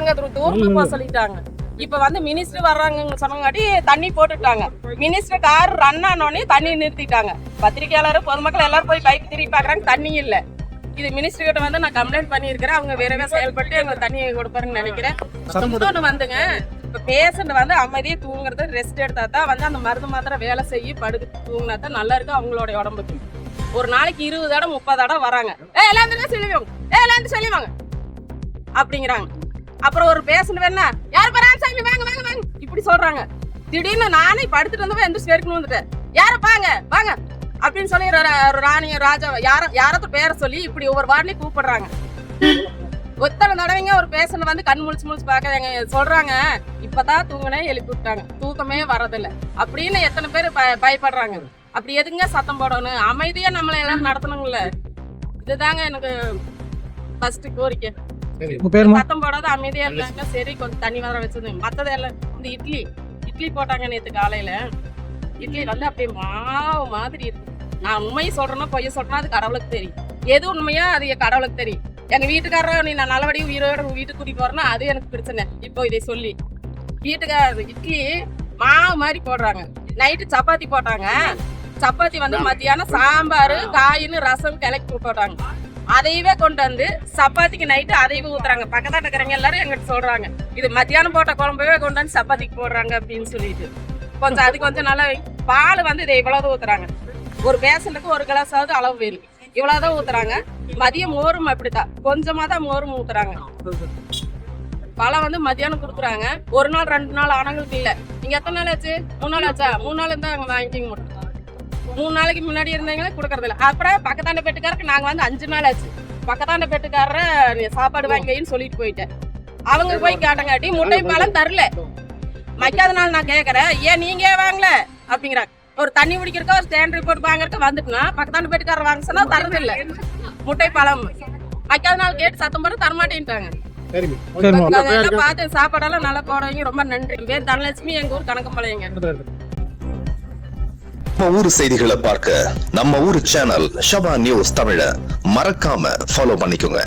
அங்க தூரமா போக சொல்லிட்டாங்க. இப்ப வந்து மினிஸ்டர் வர்றாங்கன்னு சொன்னங்காட்டி தண்ணி போட்டுட்டாங்க. மினிஸ்டர் கார் ரன் ஆனோடனே தண்ணி நிறுத்திட்டாங்க. பத்திரிகையாளர் பொதுமக்கள் எல்லாரும் போய் பைப் திரும்பி பாக்குறாங்க, தண்ணி இல்ல. இது மினிஸ்டர் கிட்ட வந்து நான் கம்ப்ளைண்ட் பண்ணியிருக்கிறேன். அவங்க விரைவே செயல்பட்டு எங்களுக்கு தண்ணி கொடுப்பாருன்னு நினைக்கிறேன். இன்னொன்னு வந்துங்க, இப்ப பேஷண்ட் வந்து அமைதியை தூங்குறது, ரெஸ்ட் எடுத்தா தான் வந்து அந்த மருந்து மாத்திரை வேலை செய்ய படுத்து தூங்கினா தான் நல்லா இருக்கு அவங்களோட உடம்புக்கு. ஒரு நாளைக்கு 20 தடவை 30 தடவை வராங்க, எல்லாரும் சொல்லிவாங்க, எல்லாரும் சொல்லிவாங்க அப்படிங்கிறாங்க. அப்புறம் ஒரு பேஷண்ட் வேணா யாரு பராமசாமி வாங்க வாங்க வாங்க இப்படி சொல்றாங்க. திடீர்னு நானே படுத்துட்டு வந்தப்ப எந்த ஸ்டேருக்கு வந்துட்டேன், யார பாங்க வாங்க அப்படின்னு சொல்லி ராணி ராஜா யாரத்து பேரை சொல்லி இப்படி ஒவ்வொரு வார்டிலையும் கூப்பிடுறாங்க. ஒத்தனை தடவைங்க ஒரு பேஷண்ட் வந்து கண் முழிச்சு பாக்க சொல்றாங்க, இப்பதான் தூங்கினே எழுப்பி விட்டாங்க, தூக்கமே வரதில்லை அப்படின்னு எத்தனை பேர் பயப்படுறாங்க. அப்படி எதுங்க சத்தம் போடணும்? அமைதியா நம்மள எல்லாம் நடத்தணுங்கள. இதுதாங்க எனக்கு ஃபர்ஸ்ட் கோரிக்கை. சத்தம் போடாத அமைதியா இருந்தாங்க. சரி கொஞ்சம் தண்ணி வர வச்சது. மத்தது எல்லாம் இந்த இட்லி போட்டாங்க நேற்று காலையில. இட்லி வந்து அப்படியே மாவு மாதிரி இருக்கு. நான் உண்மையை சொல்றேன்னா பொய்ய சொல்றேன்னா அது கடவுளுக்கு தெரியும். எது உண்மையா அது கடவுளுக்கு தெரியும். எங்க வீட்டுக்காரர் நீ நான் நல்லபடியும் உயிரோட வீட்டுக்கு கூட்டி போறேன்னா அது எனக்கு பிரச்சனை. இப்போ இதை சொல்லி வீட்டுக்காரர் இட்லி மாவு மாதிரி போடுறாங்க. நைட்டு சப்பாத்தி போட்டாங்க. சப்பாத்தி வந்து மத்தியானம் சாம்பார் காயின்னு ரசம் கிளக்கி போட்டாங்க. அதையவே கொண்டு வந்து சப்பாத்திக்கு நைட்டு அதையவே ஊத்துறாங்க. பக்கத்தாட்ட இருக்கிறவங்க எல்லாரும் எங்கிட்ட சொல்றாங்க, இது மத்தியானம் போட்ட குழம்பவே கொண்டு வந்து சப்பாத்திக்கு போடுறாங்க அப்படின்னு சொல்லிட்டு. கொஞ்சம் அது கொஞ்சம் நல்லா பால் வந்து இதை இவ்வளவு ஊத்துறாங்க. ஒரு பேஷண்ட்டுக்கு 1 கிளாஸாவது அளவு வேணும், இவ்வளவுதான் ஊத்துறாங்க. மதியம் மோரும் அப்படித்தான், கொஞ்சமா தான் மோரும் ஊத்துறாங்க. பழம் வந்து மத்தியானம் கொடுக்குறாங்க. 1 நாள் 2 நாள் ஆனவங்களுக்கு இல்ல. நீங்க எத்தனை நாள் ஆச்சு? 3 நாள் ஆச்சா? 3 நாள் இருந்தா அங்க வாங்கிக்க மாட்டோம். 3 நாளைக்கு முன்னாடி இருந்தவங்களே கொடுக்கறது இல்லை. அப்புறம் பக்கத்தாண்ட பெட்டுக்காரருக்கு நாங்க வந்து 5 நாள் ஆச்சு. பக்கத்தாண்ட பெட்டுக்காரரை சாப்பாடு வாங்கின்னு சொல்லிட்டு போயிட்டேன். அவங்க போய் கேட்டங்காட்டி முட்டை பழம் தரல. மக்காத நாள் நான் கேட்கறேன், ஏன் நீங்க வாங்கல அப்படிங்கிறாங்க. ஒரு தண்ணி குடிக்கிறக்க ஒரு ஸ்டாண்ட் ரிப்போர்ட் வாங்கறதுக்கு வந்துட்டுனா பக்கத்தாண்ட பெட்டுக்காரர் வாங்க சொன்னா தரது இல்லை. முட்டை பழம் மக்காத நாள் கேட்டு சத்தம் போட தரமாட்டேன்ட்டாங்க. பார்த்து சாப்பாடெல்லாம் நல்லா போடுவீங்க, ரொம்ப நன்றி. பேர் தனலட்சுமி, எங்க ஊர் கணக்கம்பாளையங்க. நம்ம ஊர் செய்திகளை பார்க்க நம்ம ஊர் சேனல் ஷபா நியூஸ் தமிழ மறக்காம ஃபாலோ பண்ணிக்கோங்க.